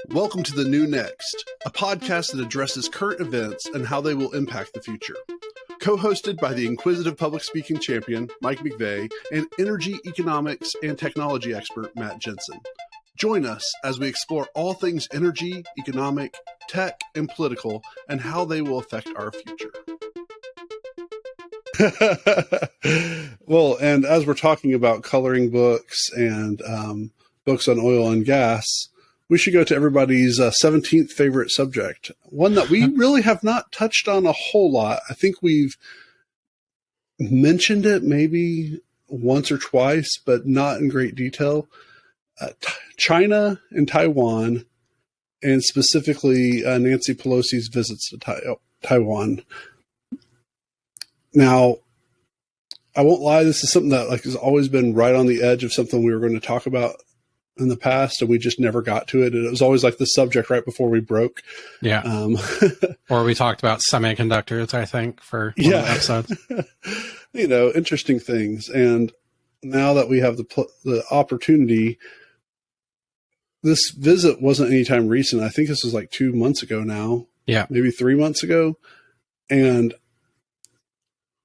Welcome to The New Next, a podcast that addresses current events and how they will impact the future. Co-hosted by the inquisitive public speaking champion, Mike McVeigh, and energy, economics, and technology expert, Matt Jensen. Join us as we explore all things energy, economic, tech, and political, and how they will affect our future. Well, and as we're talking about coloring books and books on oil and gas, we should go to everybody's 17th favorite subject, one that we really have not touched on a whole lot. I think we've mentioned it maybe once or twice, but not in great detail. China and Taiwan, and specifically Nancy Pelosi's visits to Taiwan. Now, I won't lie, this is something that has always been right on the edge of something we were going to talk about in the past, and we just never got to it. And it was always like the subject right before we broke. Yeah. Or we talked about semiconductors, I think, for one of the episodes. Interesting things. And now that we have the opportunity, this visit wasn't anytime recent. I think this was like 2 months ago now. Yeah. Maybe 3 months ago. And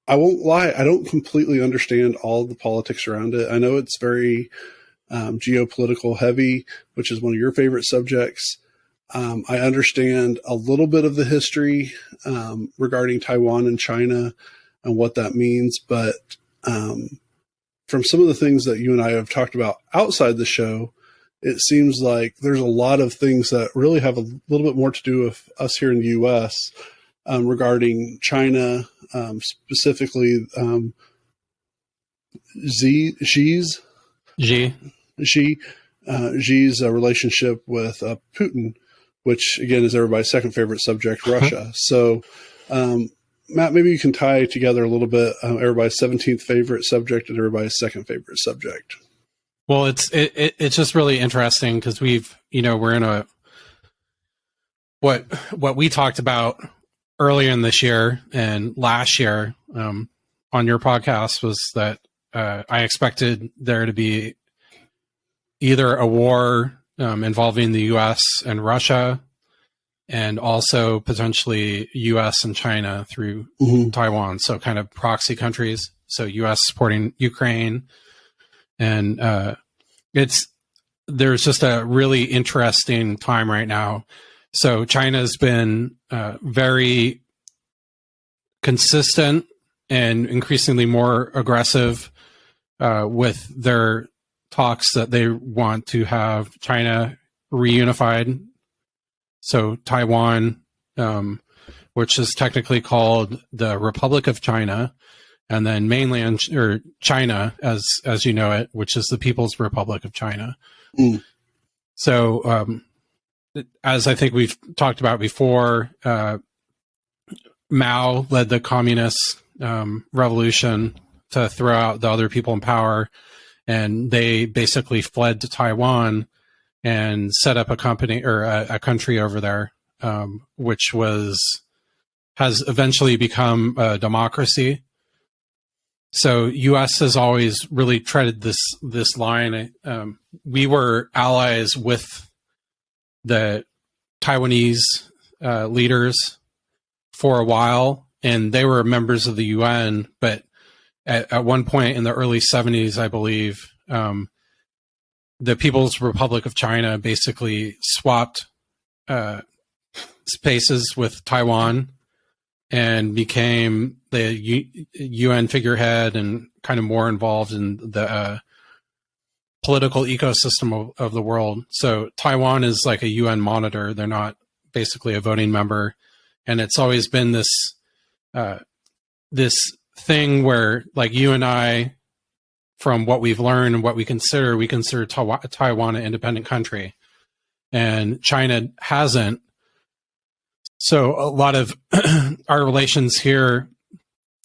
I won't lie, I don't completely understand all the politics around it. I know it's very geopolitical heavy, which is one of your favorite subjects. I understand a little bit of the history regarding Taiwan and China and what that means. But from some of the things that you and I have talked about outside the show, it seems like there's a lot of things that really have a little bit more to do with us here in the U.S. Regarding China, specifically Xi's relationship with Putin, which again is everybody's second favorite subject, Russia. So, Matt, maybe you can tie together a little bit everybody's 17th favorite subject and everybody's second favorite subject. Well, it's just really interesting because we're in a what we talked about earlier in this year and last year on your podcast was that I expected there to be either a war involving the U.S. and Russia, and also potentially U.S. and China through Taiwan. So kind of proxy countries. So U.S. supporting Ukraine. And there's just a really interesting time right now. So China's been very consistent and increasingly more aggressive with their talks that they want to have China reunified. So Taiwan, which is technically called the Republic of China, and then mainland or China, as you know it, which is the People's Republic of China. So, as I think we've talked about before, Mao led the communist revolution to throw out the other people in power. And they basically fled to Taiwan and set up a company or a country over there, which has eventually become a democracy. So U.S. has always really treaded this line. We were allies with the Taiwanese leaders for a while, and they were members of the UN, but at one point in the early 70s, I believe, the People's Republic of China basically swapped spaces with Taiwan and became the UN figurehead and kind of more involved in the political ecosystem of the world. So Taiwan is like a UN monitor. They're not basically a voting member. And it's always been this thing where, like, you and I, from what we've learned and what we consider Taiwan an independent country, and China hasn't. So a lot of our relations here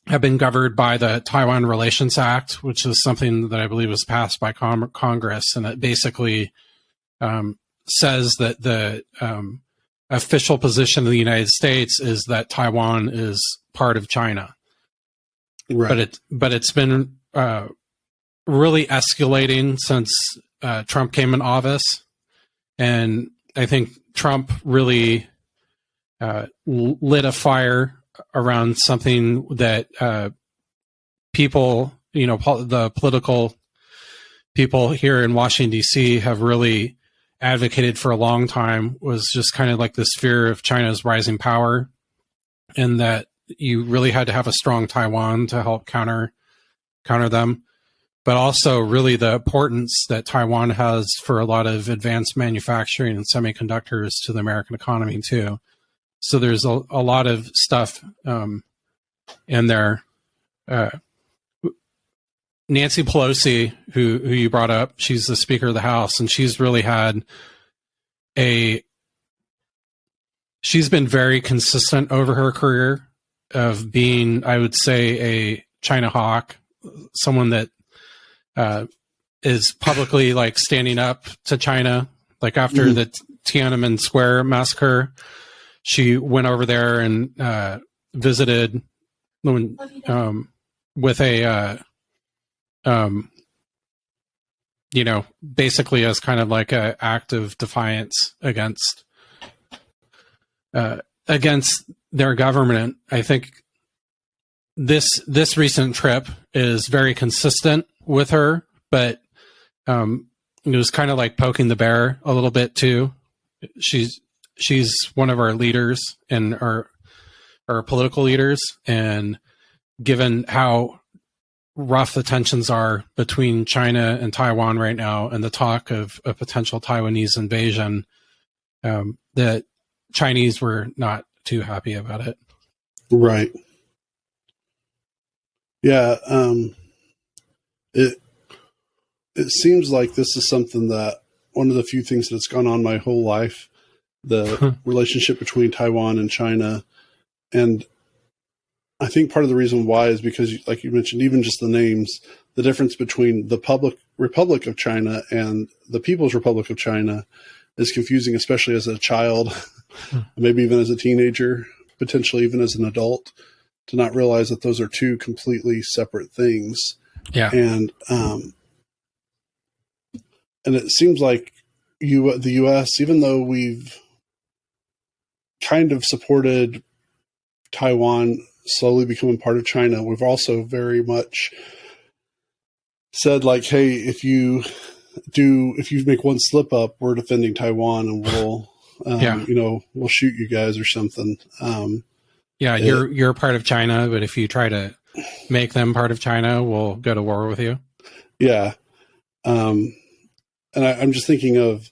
have been governed by the Taiwan Relations Act, which is something that I believe was passed by Congress, and it basically says that the official position of the United States is that Taiwan is part of China. Right. But it's been really escalating since Trump came in office. And I think Trump really lit a fire around something that people, the political people here in Washington, D.C. have really advocated for a long time, was just kind of like this fear of China's rising power, and that you really had to have a strong Taiwan to help counter them. But also really the importance that Taiwan has for a lot of advanced manufacturing and semiconductors to the American economy too. So there's a lot of stuff in there. Nancy Pelosi, who you brought up, she's the Speaker of the House, and she's really she's been very consistent over her career of being, I would say, a China hawk, someone that is publicly like standing up to China. Like after the Tiananmen Square massacre, she went over there and visited with a basically as kind of like an act of defiance against their government. I think this recent trip is very consistent with her, but it was kind of like poking the bear a little bit too. She's one of our leaders and our political leaders, and given how rough the tensions are between China and Taiwan right now, and the talk of a potential Taiwanese invasion, that Chinese were not too happy about it. Right. Yeah. It seems like this is something that one of the few things that's gone on my whole life, the relationship between Taiwan and China. And I think part of the reason why is because, like you mentioned, even just the names, the difference between the Republic of China and the People's Republic of China is confusing, especially as a child, maybe even as a teenager, potentially even as an adult, to not realize that those are two completely separate things. Yeah. And it seems like the U.S., even though we've kind of supported Taiwan slowly becoming part of China, we've also very much said, like, hey, if you make one slip up, we're defending Taiwan, and we'll we'll shoot you guys or something. You're part of China, but if you try to make them part of China, we'll go to war with you. Yeah. And I'm just thinking of,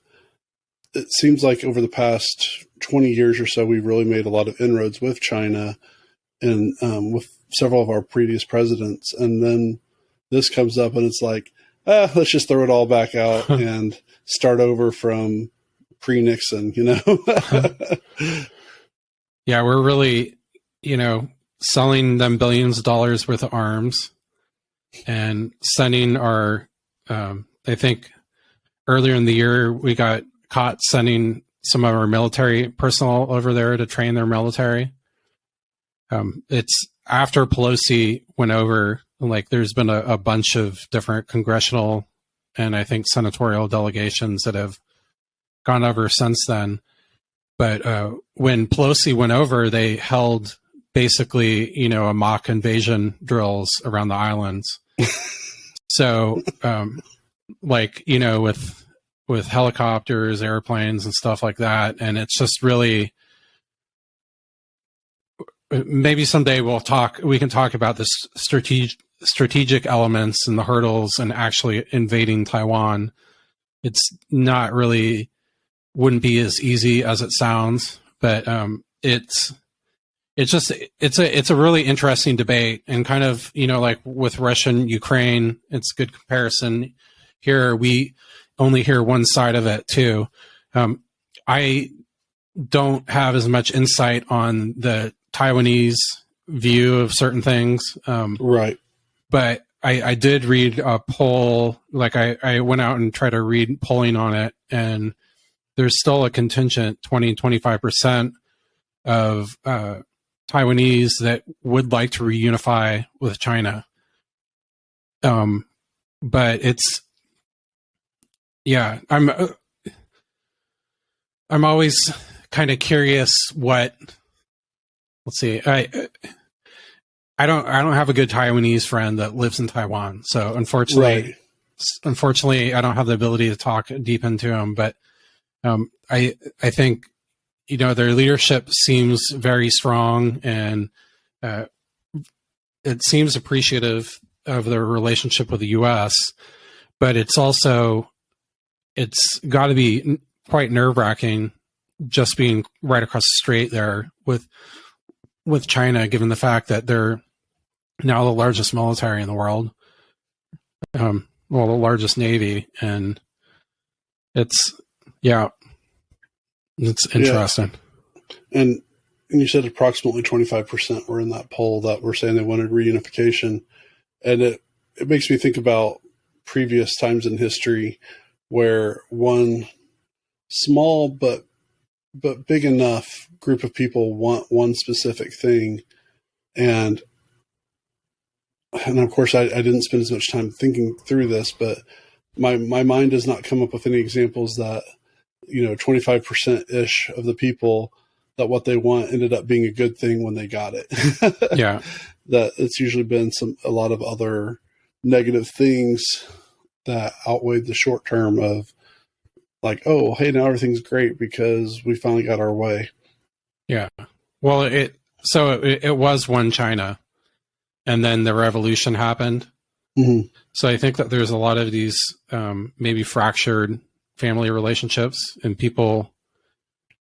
it seems like over the past 20 years or so, we've really made a lot of inroads with China and with several of our previous presidents. And then this comes up and it's like, let's just throw it all back out and start over from pre-Nixon, Yeah, we're really, selling them billions of dollars worth of arms and sending our, I think earlier in the year, we got caught sending some of our military personnel over there to train their military. It's after Pelosi went over, like there's been a bunch of different congressional and I think senatorial delegations that have gone over since then. But when Pelosi went over, they held basically, a mock invasion drills around the islands. So, with helicopters, airplanes, and stuff like that, and it's just really. Maybe someday we can talk about the strategic elements and the hurdles and actually invading Taiwan. It's not really, wouldn't be as easy as it sounds, but it's a really interesting debate, and kind of, like with Russia and Ukraine, it's a good comparison. Here, we only hear one side of it too. I don't have as much insight on the Taiwanese view of certain things. Right. But I did read a poll, like I went out and tried to read polling on it, and there's still a contingent 20-25% of Taiwanese that would like to reunify with China. but it's, yeah, I'm always kind of curious what, let's see, I don't have a good Taiwanese friend that lives in Taiwan. So unfortunately, I don't have the ability to talk deep into him, but I think, you know, their leadership seems very strong, and it seems appreciative of their relationship with the U.S., but it's got to be quite nerve-wracking just being right across the strait there with China, given the fact that they're now the largest military in the world, the largest navy, and it's interesting. Yeah. And you said approximately 25% were in that poll that were saying they wanted reunification. And it makes me think about previous times in history where one small but big enough group of people want one specific thing. And of course, I didn't spend as much time thinking through this, but my mind does not come up with any examples that, 25%-ish of the people, that what they want ended up being a good thing when they got it. Yeah. That it's usually been a lot of other negative things that outweighed the short term of like, oh, hey, now everything's great because we finally got our way. Yeah. Well, it was one China, and then the revolution happened. Mm-hmm. So I think that there's a lot of these maybe fractured family relationships, and people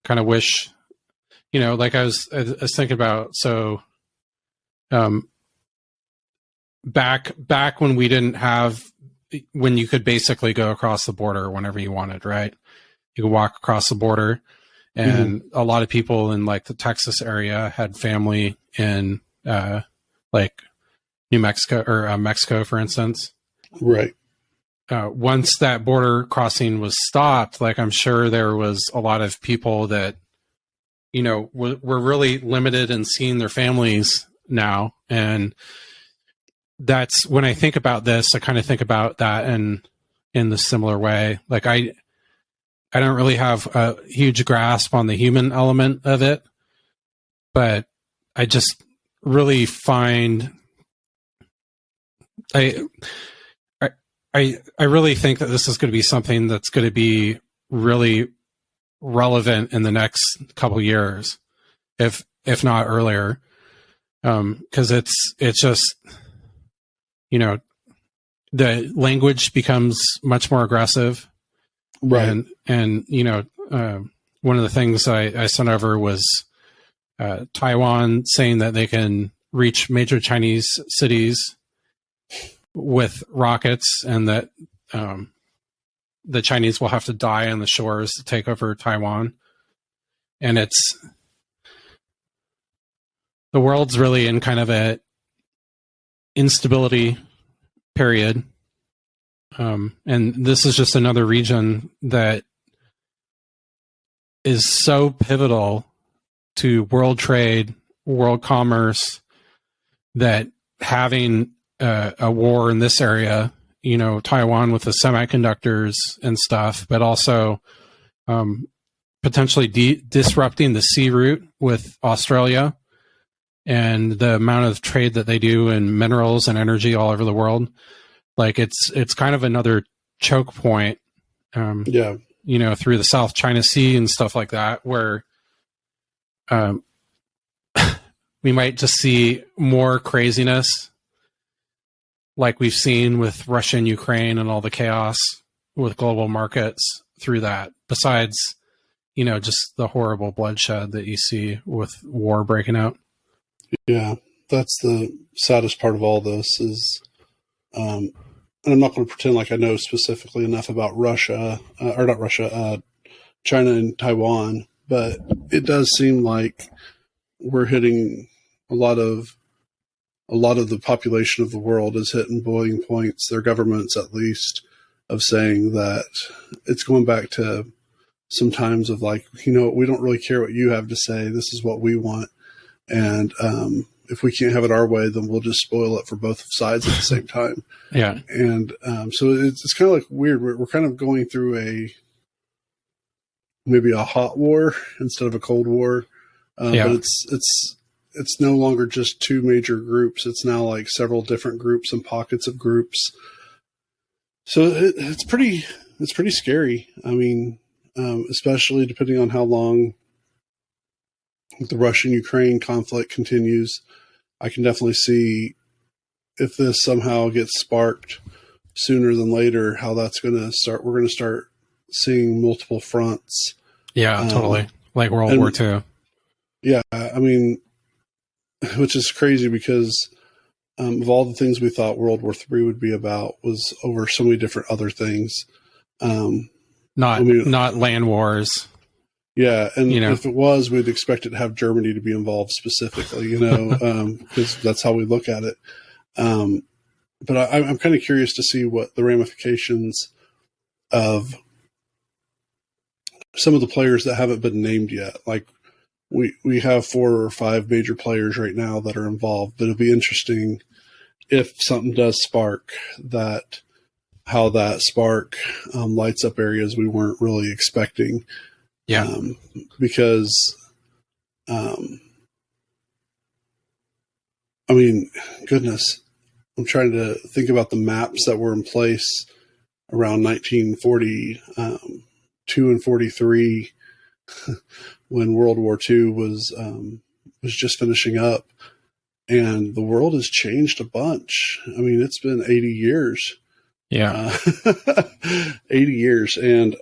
kind of wish, like I was thinking about. So back when we didn't have, when you could basically go across the border whenever you wanted, right? You could walk across the border, and a lot of people in like the Texas area had family in like New Mexico or Mexico, for instance. Right. Once that border crossing was stopped, like I'm sure there was a lot of people that, were really limited in seeing their families now. And that's when I think about this, I kind of think about that in the similar way. Like I don't really have a huge grasp on the human element of it, but I just really find I really think that this is going to be something that's going to be really relevant in the next couple of years, if not earlier, because it's just, the language becomes much more aggressive, right? And one of the things I sent over was Taiwan saying that they can reach major Chinese cities with rockets, and that the Chinese will have to die on the shores to take over Taiwan. And the world's really in kind of a instability period. And this is just another region that is so pivotal to world trade, world commerce, that having a war in this area, Taiwan with the semiconductors and stuff, but also potentially disrupting the sea route with Australia and the amount of trade that they do in minerals and energy all over the world. Like it's kind of another choke point, through the South China Sea and stuff like that, where we might just see more craziness like we've seen with Russia and Ukraine and all the chaos with global markets through that, besides, just the horrible bloodshed that you see with war breaking out. Yeah, that's the saddest part of all this is, and I'm not going to pretend like I know specifically enough about China and Taiwan, but it does seem like we're hitting a lot of the population of the world is hitting boiling points, their governments at least, of saying that it's going back to some times of like, we don't really care what you have to say. This is what we want. And if we can't have it our way, then we'll just spoil it for both sides at the same time. Yeah. And so it's kind of like weird. We're kind of going through maybe a hot war instead of a cold war. But it's no longer just two major groups. It's now like several different groups and pockets of groups. So it's pretty scary. I mean, especially depending on how long the Russian-Ukraine conflict continues. I can definitely see if this somehow gets sparked sooner than later, how that's going to start. We're going to start seeing multiple fronts. Yeah, totally. Like World War II. Yeah, I mean, which is crazy because of all the things we thought World War III would be about was over so many different other things. Not land wars. Yeah, and if it was, we'd expect it to have Germany to be involved specifically, because that's how we look at it. But I'm kind of curious to see what the ramifications of some of the players that haven't been named yet. Like we have 4 or 5 major players right now that are involved, but it'll be interesting if something does spark that, how that spark lights up areas we weren't really expecting. Yeah. Because, I mean, goodness, I'm trying to think about the maps that were in place around 1942 and 43 when World War II was just finishing up, and the world has changed a bunch. I mean, it's been 80 years. Yeah. 80 years. And,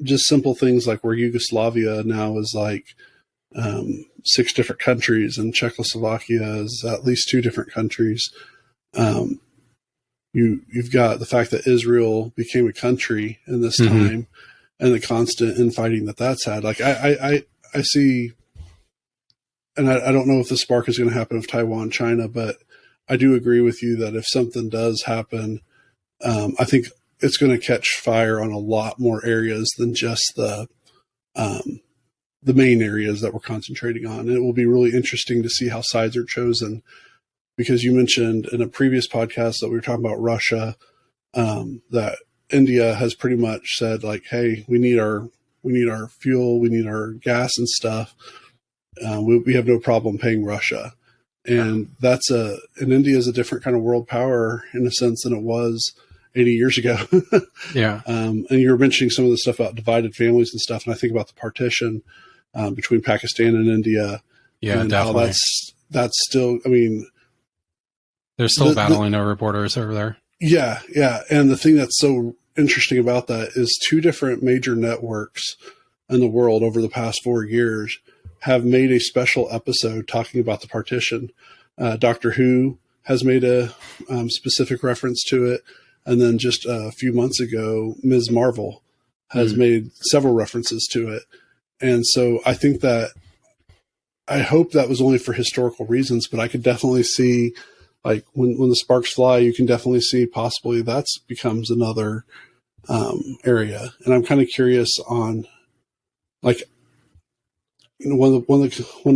just simple things like where Yugoslavia now is like 6 different countries, and Czechoslovakia is at least 2 different countries. You've got the fact that Israel became a country in this time, and the constant infighting that's had. Like I see, and I don't know if the spark is going to happen with Taiwan, China, but I do agree with you that if something does happen, I think it's going to catch fire on a lot more areas than just the main areas that we're concentrating on. And it will be really interesting to see how sides are chosen, because you mentioned in a previous podcast that we were talking about Russia, that India has pretty much said like, hey, we need our fuel, we need our gas and stuff. We have no problem paying Russia. And and India is a different kind of world power in a sense than it was 80 years ago. Yeah. And you were mentioning some of the stuff about divided families and stuff. And I think about the partition between Pakistan and India. Yeah, and definitely. How that's still, I mean, they're still battling over borders over there. Yeah. Yeah. And the thing that's so interesting about that is 2 different major networks in the world over the past 4 years have made a special episode talking about the partition. Doctor Who has made a specific reference to it. And then just a few months ago, Ms. Marvel has made several references to it. And so I think that, I hope that was only for historical reasons, but I could definitely see, like when the sparks fly, you can definitely see possibly that becomes another area. And I'm kind of curious on, like, one of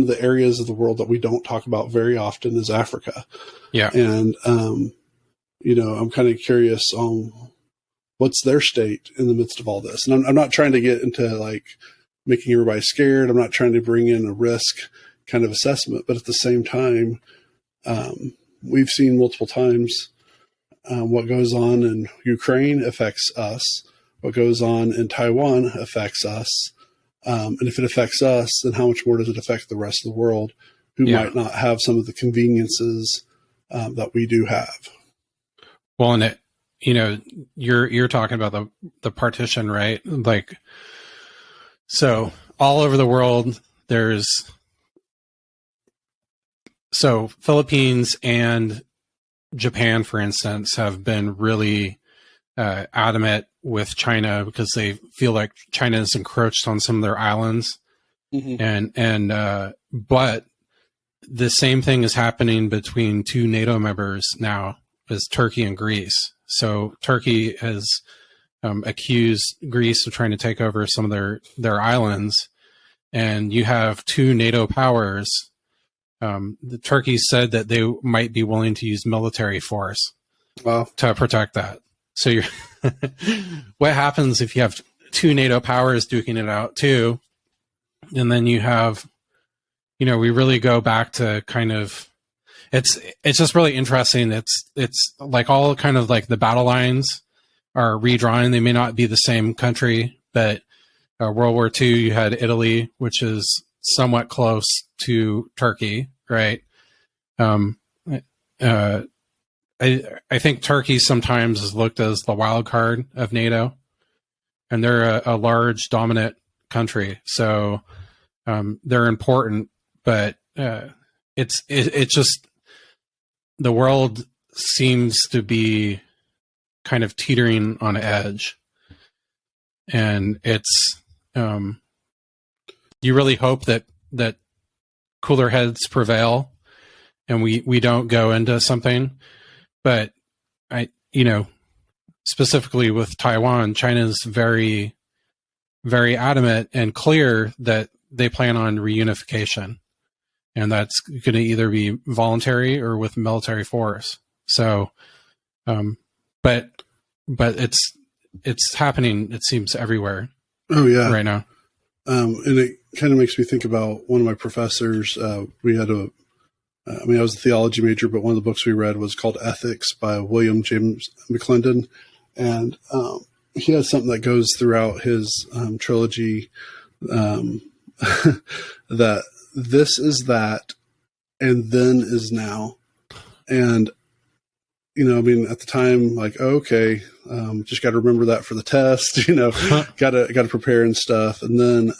the areas of the world that we don't talk about very often is Africa. Yeah. And, I'm kind of curious on what's their state in the midst of all this. And I'm not trying to get into like making everybody scared. I'm not trying to bring in a risk kind of assessment, but at the same time, we've seen multiple times what goes on in Ukraine affects us. What goes on in Taiwan affects us. And if it affects us, then how much more does it affect the rest of the world who might not have some of the conveniences that we do have? Well, and you're talking about the partition, right? Like, so all over the world, Philippines and Japan, for instance, have been really adamant with China because they feel like China has encroached on some of their islands. But the same thing is happening between 2 NATO members now, is Turkey and Greece. So Turkey has accused Greece of trying to take over some of their islands, and you have 2 NATO powers The Turkey said that they might be willing to use military force to protect that. So you're what happens if you have two NATO powers duking it out too? And then you have, we really go back to kind of, it's just really interesting. It's like all kind of like the battle lines are redrawn. They may not be the same country, but World War II, you had Italy, which is somewhat close to Turkey, right? I think Turkey sometimes is looked as the wild card of NATO, and they're a large dominant country, so they're important. But it's just the world seems to be kind of teetering on edge, and it's you really hope that cooler heads prevail and we don't go into something. But specifically with Taiwan, China's very, very adamant and clear that they plan on reunification, and that's going to either be voluntary or with military force. So, but it's happening, it seems, everywhere. Oh yeah, right now. And it kind of makes me think about one of my professors. We had I was a theology major, but one of the books we read was called Ethics by William James McClendon. And he has something that goes throughout his trilogy, that this is that, and then is now. And, at the time, like, okay, just got to remember that for the test, got to prepare and stuff. And then,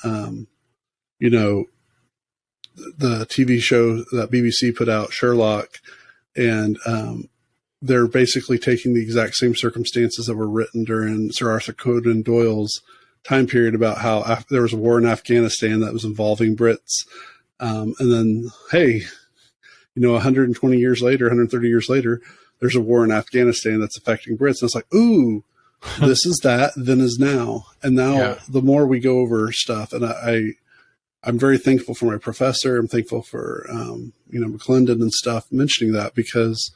the TV show that BBC put out, Sherlock, and they're basically taking the exact same circumstances that were written during Sir Arthur Conan Doyle's time period about how there was a war in Afghanistan that was involving Brits. And then, hey, 120 years later, 130 years later, there's a war in Afghanistan that's affecting Brits. And it's like, ooh, this is that, then is now. And now the more we go over stuff, and I'm very thankful for my professor. I'm thankful for, McClendon and stuff mentioning that, because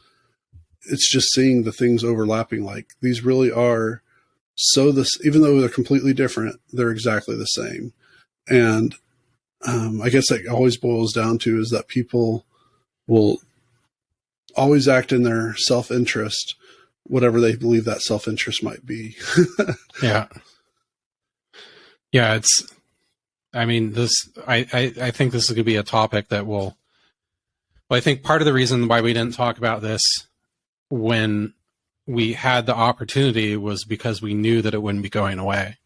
it's just seeing the things overlapping. Like, these really are even though they're completely different, they're exactly the same. And I guess that always boils down to is that people will always act in their self-interest, whatever they believe that self-interest might be. Yeah. I think this is going to be a topic that I think part of the reason why we didn't talk about this when we had the opportunity was because we knew that it wouldn't be going away.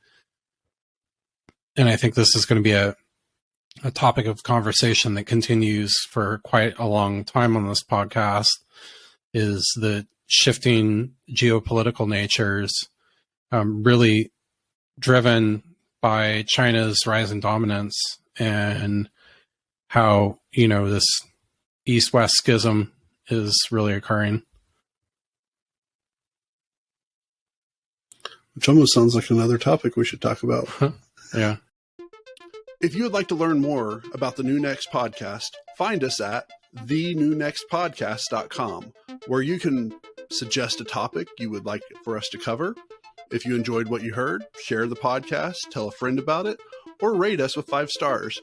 And I think this is going to be a topic of conversation that continues for quite a long time on this podcast, is the shifting geopolitical natures, really driven by China's rising dominance, and how, this East-West schism is really occurring. Which almost sounds like another topic we should talk about. Yeah. If you would like to learn more about the New Next podcast, find us at thenewnextpodcast.com, where you can suggest a topic you would like for us to cover. If you enjoyed what you heard, share the podcast, tell a friend about it, or rate us with 5 stars.